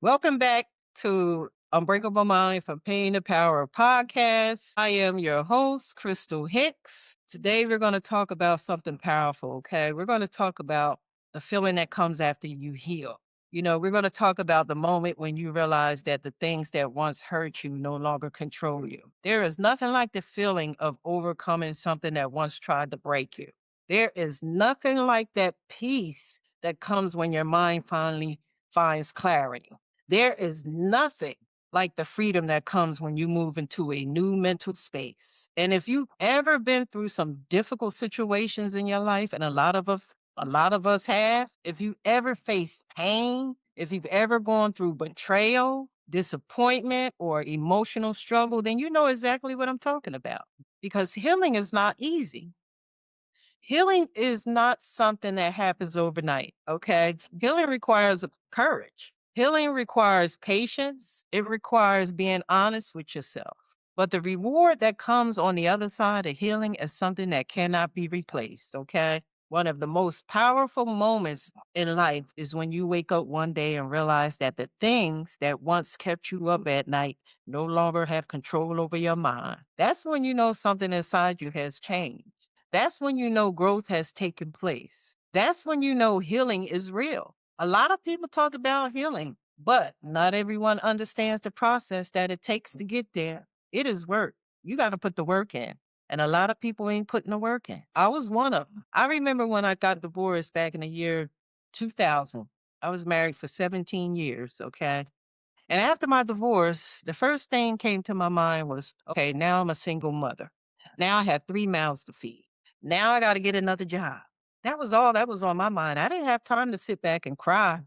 Welcome back to Unbreakable Mind for Pain the Power podcast. I am your host, Crystal Hicks. Today we're going to talk about something powerful, okay? We're going to talk about the feeling that comes after you heal. We're going to talk about the moment when you realize that the things that once hurt you no longer control you. There is nothing like the feeling of overcoming something that once tried to break you. There is nothing like that peace that comes when your mind finally finds clarity. There is nothing like the freedom that comes when you move into a new mental space. And if you've ever been through some difficult situations in your life, and a lot of us have, if you ever faced pain, if you've ever gone through betrayal, disappointment, or emotional struggle, then you know exactly what I'm talking about. Because healing is not easy. Healing is not something that happens overnight, okay? Healing requires courage. Healing requires patience. It requires being honest with yourself. But the reward that comes on the other side of healing is something that cannot be replaced, okay? One of the most powerful moments in life is when you wake up one day and realize that the things that once kept you up at night no longer have control over your mind. That's when you know something inside you has changed. That's when you know growth has taken place. That's when you know healing is real. A lot of people talk about healing, but not everyone understands the process that it takes to get there. It is work. You got to put the work in. And a lot of people ain't putting the work in. I was one of them. I remember when I got divorced back in the year 2000. I was married for 17 years, okay? And after my divorce, the first thing came to my mind was, okay, now I'm a single mother. Now I have 3 mouths to feed. Now I got to get another job. That was all that was on my mind. I didn't have time to sit back and cry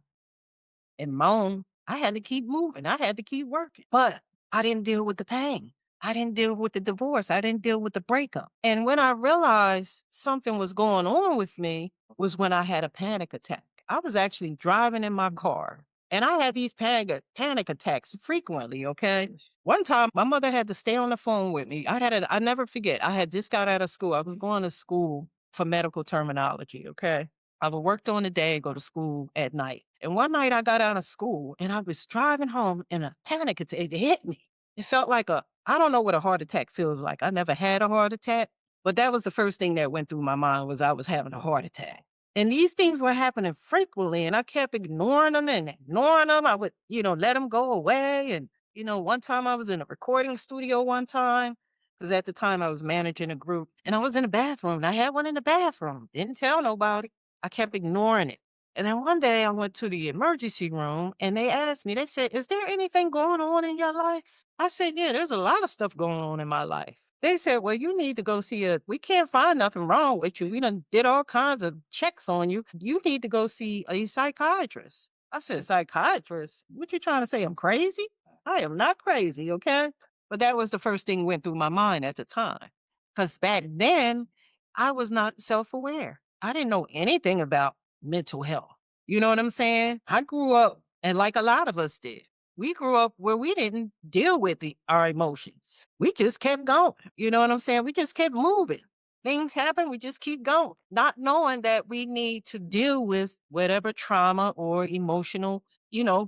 and moan. I had to keep moving. I had to keep working. But I didn't deal with the pain. I didn't deal with the divorce. I didn't deal with the breakup. And when I realized something was going on with me was when I had a panic attack. I was actually driving in my car and I had these panic attacks frequently. Okay. One time my mother had to stay on the phone with me. I never forget. I had just got out of school. I was going to school for medical terminology. Okay. I would work during the day, go to school at night. And one night I got out of school and I was driving home and a panic attack it hit me. It felt like I don't know what a heart attack feels like. I never had a heart attack, but that was the first thing that went through my mind was I was having a heart attack. And these things were happening frequently and I kept ignoring them and ignoring them. I would, let them go away. And, one time I was in a recording studio one time because at the time I was managing a group and I was in the bathroom and I had one in the bathroom. Didn't tell nobody. I kept ignoring it. And then one day I went to the emergency room and they asked me, they said, "Is there anything going on in your life?" I said, "Yeah, there's a lot of stuff going on in my life." They said, "Well, you need to go see we can't find nothing wrong with you. We done did all kinds of checks on you. You need to go see a psychiatrist." I said, "Psychiatrist? What you trying to say? I'm crazy? I am not crazy, okay?" But that was the first thing went through my mind at the time. Because back then, I was not self aware. I didn't know anything about mental health. You know what I'm saying? I grew up, and like a lot of us did, we grew up where we didn't deal with our emotions. We just kept going. You know what I'm saying? We just kept moving. Things happen, we just keep going, not knowing that we need to deal with whatever trauma or emotional,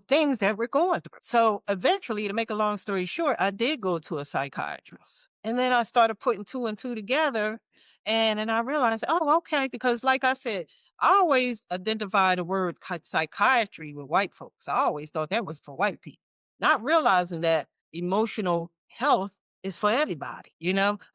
things that we're going through. So eventually, to make a long story short, I did go to a psychiatrist. And then I started putting two and two together. And then I realized, oh, okay, because like I said, I always identify the word psychiatry with white folks. I always thought that was for white people, not realizing that emotional health is for everybody.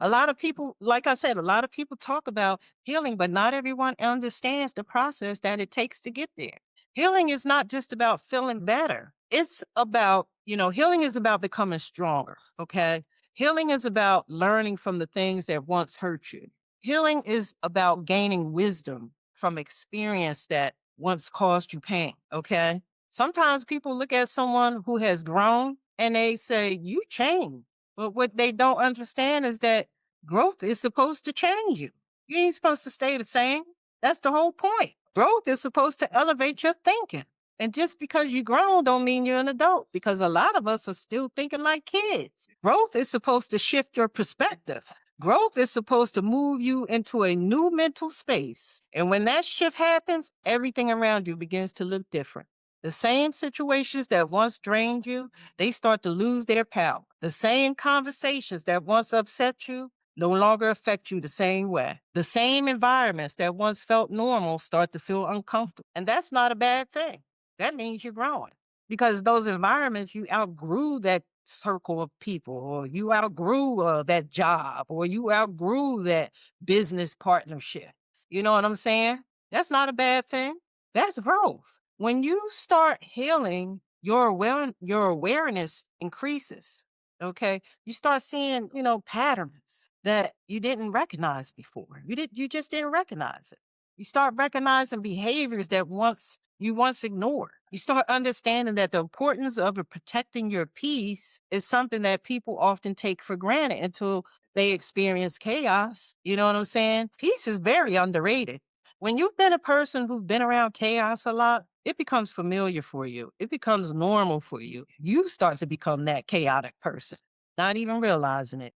A lot of people, like I said, a lot of people talk about healing, but not everyone understands the process that it takes to get there. Healing is not just about feeling better. It's about, healing is about becoming stronger. Okay. Healing is about learning from the things that once hurt you. Healing is about gaining wisdom from experience that once caused you pain. Okay. Sometimes people look at someone who has grown and they say, "You changed." But what they don't understand is that growth is supposed to change you. You ain't supposed to stay the same. That's the whole point. Growth is supposed to elevate your thinking. And just because you grown don't mean you're an adult because a lot of us are still thinking like kids. Growth is supposed to shift your perspective. Growth is supposed to move you into a new mental space. And when that shift happens, everything around you begins to look different. The same situations that once drained you, they start to lose their power. The same conversations that once upset you no longer affect you the same way. The same environments that once felt normal start to feel uncomfortable. And that's not a bad thing. That means you're growing because those environments, you outgrew that circle of people, or you outgrew that job, or you outgrew that business partnership. You know what I'm saying? That's not a bad thing. That's growth. When you start healing, your awareness increases. Okay. You start seeing, patterns that you didn't recognize before. You just didn't recognize it. You start recognizing behaviors that once ignored. You start understanding that the importance of protecting your peace is something that people often take for granted until they experience chaos. You know what I'm saying? Peace is very underrated. When you've been a person who's been around chaos a lot, it becomes familiar for you. It becomes normal for you. You start to become that chaotic person, not even realizing it.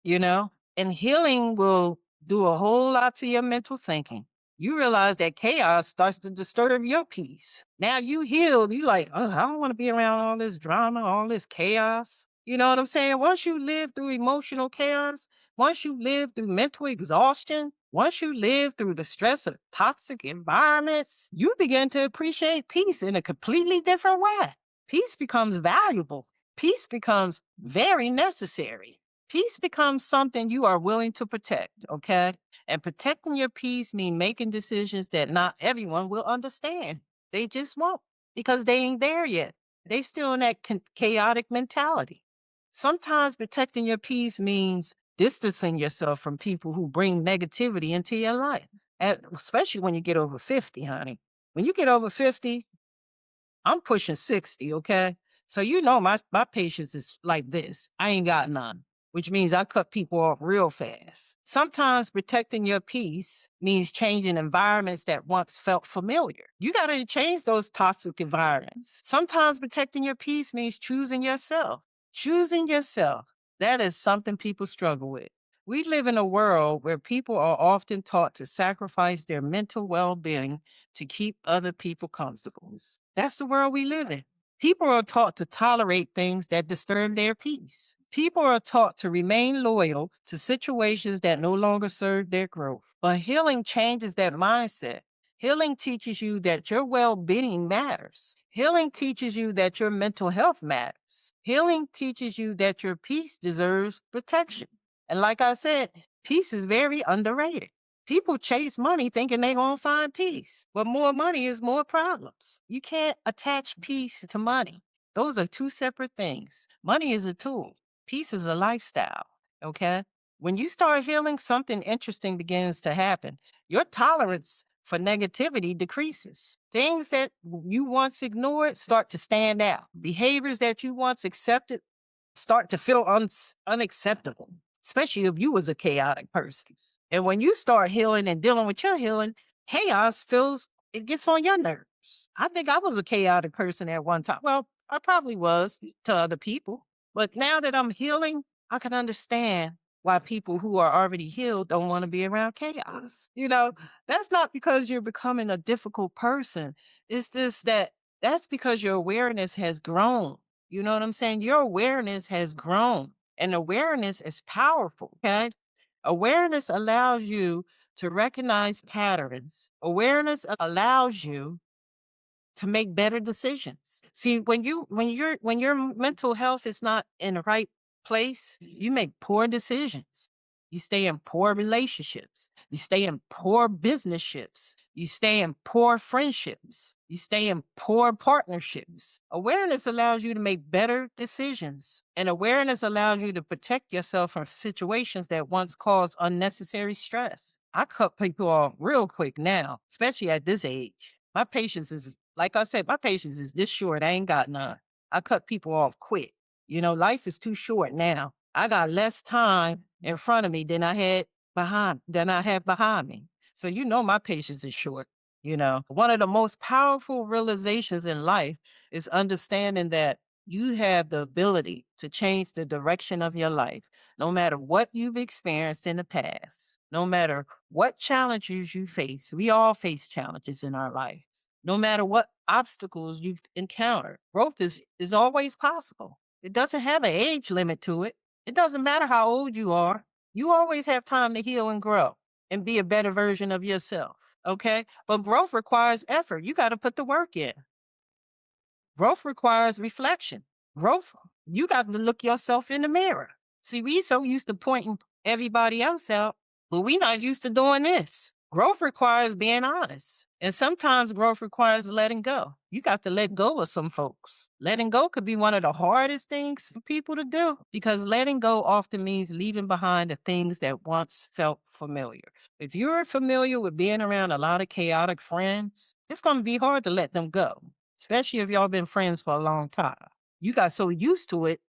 And healing will do a whole lot to your mental thinking. You realize that chaos starts to disturb your peace. Now you healed, you like, oh, I don't want to be around all this drama, all this chaos. You know what I'm saying? Once you live through emotional chaos, once you live through mental exhaustion, once you live through the stress of toxic environments, you begin to appreciate peace in a completely different way. Peace becomes valuable. Peace becomes very necessary. Peace becomes something you are willing to protect, okay? And protecting your peace means making decisions that not everyone will understand. They just won't because they ain't there yet. They still in that chaotic mentality. Sometimes protecting your peace means distancing yourself from people who bring negativity into your life, and especially when you get over 50, honey. When you get over 50, I'm pushing 60, okay? So my patience is like this. I ain't got none, which means I cut people off real fast. Sometimes protecting your peace means changing environments that once felt familiar. You got to change those toxic environments. Sometimes protecting your peace means choosing yourself. Choosing yourself. That is something people struggle with. We live in a world where people are often taught to sacrifice their mental well being to keep other people comfortable. That's the world we live in. People are taught to tolerate things that disturb their peace. People are taught to remain loyal to situations that no longer serve their growth. But healing changes that mindset. Healing teaches you that your well being matters. Healing teaches you that your mental health matters. Healing teaches you that your peace deserves protection. And like I said, peace is very underrated. People chase money thinking they're going to find peace, but more money is more problems. You can't attach peace to money. Those are two separate things. Money is a tool, peace is a lifestyle. Okay. When you start healing, something interesting begins to happen. Your tolerance for negativity decreases. Things that you once ignored start to stand out. Behaviors that you once accepted start to feel unacceptable, especially if you was a chaotic person. And when you start healing and dealing with your healing, chaos it gets on your nerves. I think I was a chaotic person at one time. Well, I probably was to other people. But now that I'm healing, I can understand why people who are already healed don't want to be around chaos. That's not because you're becoming a difficult person. It's just that's because your awareness has grown. You know what I'm saying? Your awareness has grown, and awareness is powerful. Okay. Awareness allows you to recognize patterns. Awareness allows you to make better decisions. See, when your mental health is not in the right place, you make poor decisions. You stay in poor relationships. You stay in poor business ships. You stay in poor friendships. You stay in poor partnerships. Awareness allows you to make better decisions. And awareness allows you to protect yourself from situations that once caused unnecessary stress. I cut people off real quick now, especially at this age. My patience is, like I said, my patience is this short. I ain't got none. I cut people off quick. Life is too short now. I got less time in front of me than I have behind me. So my patience is short. One of the most powerful realizations in life is understanding that you have the ability to change the direction of your life, no matter what you've experienced in the past, no matter what challenges you face. We all face challenges in our lives. no matter what obstacles you've encountered. Growth is always possible. It doesn't have an age limit to it. It doesn't matter how old you are. You always have time to heal and grow and be a better version of yourself. Okay. But growth requires effort. You got to put the work in. Growth requires reflection. Growth, you got to look yourself in the mirror. See, we so used to pointing everybody else out, but we not used to doing this. Growth requires being honest. And sometimes growth requires letting go. You got to let go of some folks. Letting go could be one of the hardest things for people to do because letting go often means leaving behind the things that once felt familiar. If you're familiar with being around a lot of chaotic friends, it's going to be hard to let them go, especially if y'all been friends for a long time. You got so used to it,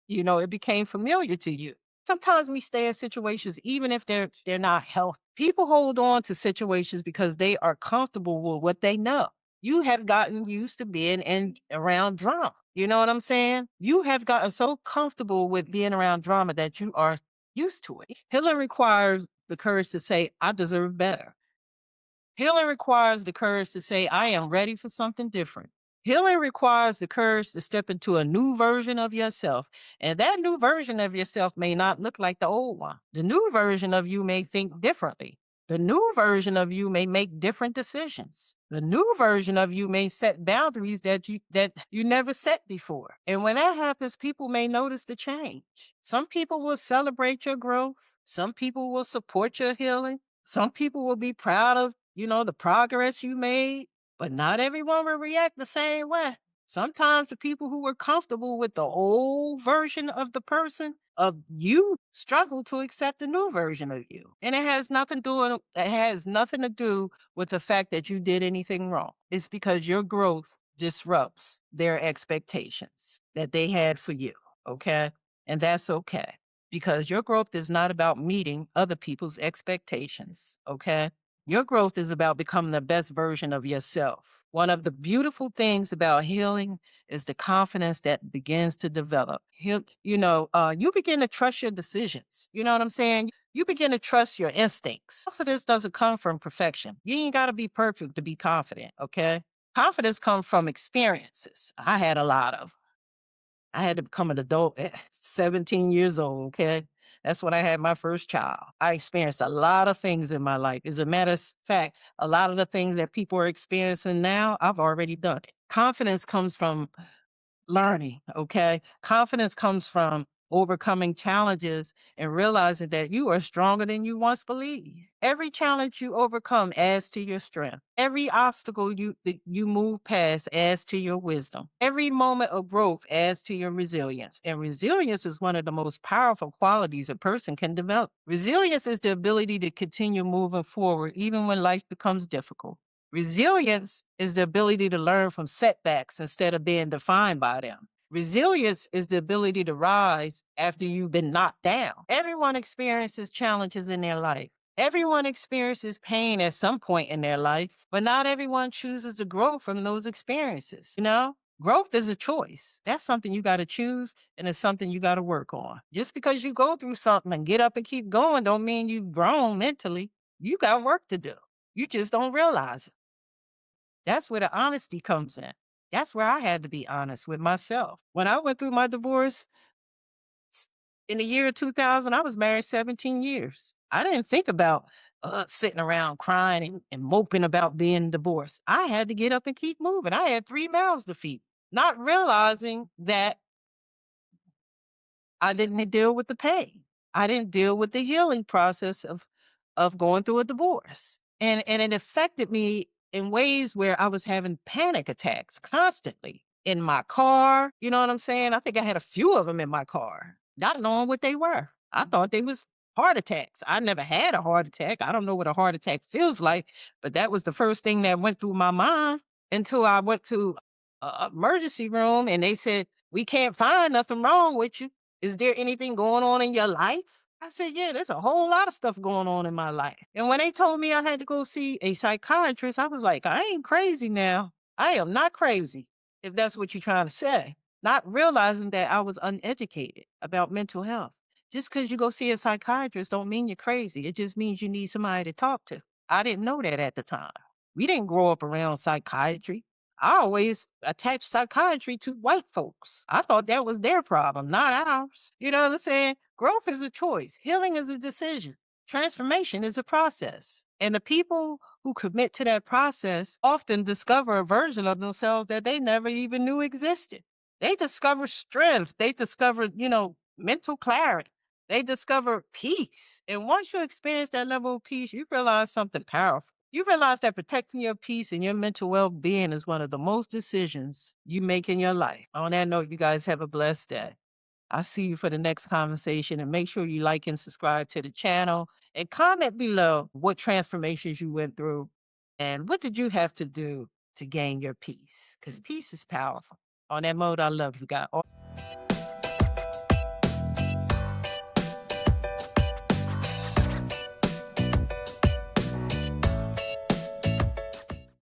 it became familiar to you. Sometimes we stay in situations even if they're not healthy. People hold on to situations because they are comfortable with what they know. You have gotten used to being in around drama. You know what I'm saying? You have gotten so comfortable with being around drama that you are used to it. Healing requires the courage to say, I deserve better. Healing requires the courage to say, I am ready for something different. Healing requires the courage to step into a new version of yourself. And that new version of yourself may not look like the old one. The new version of you may think differently. The new version of you may make different decisions. The new version of you may set boundaries that you never set before. And when that happens, people may notice the change. Some people will celebrate your growth. Some people will support your healing. Some people will be proud of, the progress you made, but not everyone will react the same way. Sometimes the people who were comfortable with the old version of the person of you struggle to accept the new version of you. And it has nothing to do with the fact that you did anything wrong. It's because your growth disrupts their expectations that they had for you. Okay. And that's okay because your growth is not about meeting other people's expectations. Okay. Your growth is about becoming the best version of yourself. One of the beautiful things about healing is the confidence that begins to develop. You begin to trust your decisions. You know what I'm saying? You begin to trust your instincts. Confidence doesn't come from perfection. You ain't got to be perfect to be confident, okay? Confidence comes from experiences. I had a lot of. I had to become an adult at 17 years old, okay? That's when I had my first child. I experienced a lot of things in my life. As a matter of fact, a lot of the things that people are experiencing now, I've already done it. Confidence comes from learning, okay? Confidence comes from overcoming challenges and realizing that you are stronger than you once believed. Every challenge you overcome adds to your strength. Every obstacle that you move past adds to your wisdom. Every moment of growth adds to your resilience. And resilience is one of the most powerful qualities a person can develop. Resilience is the ability to continue moving forward even when life becomes difficult. Resilience is the ability to learn from setbacks instead of being defined by them. Resilience is the ability to rise after you've been knocked down. Everyone experiences challenges in their life. Everyone experiences pain at some point in their life, but not everyone chooses to grow from those experiences. Growth is a choice. That's something you got to choose and it's something you got to work on. Just because you go through something and get up and keep going don't mean you've grown mentally. You got work to do. You just don't realize it. That's where the honesty comes in. That's where I had to be honest with myself. When I went through my divorce in the year 2000, I was married 17 years. I didn't think about sitting around crying and moping about being divorced. I had to get up and keep moving. I had 3 mouths to feed, not realizing that I didn't deal with the pain. I didn't deal with the healing process of going through a divorce. And it affected me in ways where I was having panic attacks constantly in my car. You know what I'm saying? I think I had a few of them in my car, not knowing what they were. I thought they was heart attacks. I never had a heart attack. I don't know what a heart attack feels like, but that was the first thing that went through my mind until I went to a emergency room and they said, we can't find nothing wrong with you. Is there anything going on in your life? I said, yeah, there's a whole lot of stuff going on in my life. And when they told me I had to go see a psychiatrist, I was like, I ain't crazy now. I am not crazy, if that's what you're trying to say. Not realizing that I was uneducated about mental health. Just because you go see a psychiatrist don't mean you're crazy. It just means you need somebody to talk to. I didn't know that at the time. We didn't grow up around psychiatry. I always attached psychiatry to white folks. I thought that was their problem, not ours. You know what I'm saying? Growth is a choice, healing is a decision, transformation is a process. And the people who commit to that process often discover a version of themselves that they never even knew existed. They discover strength, they discover, mental clarity, they discover peace. And once you experience that level of peace, you realize something powerful. You realize that protecting your peace and your mental well being is one of the most decisions you make in your life. On that note, you guys have a blessed day. I'll see you for the next conversation, and make sure you like and subscribe to the channel and comment below what transformations you went through and what did you have to do to gain your peace, because peace is powerful. On that mode, I love you guys.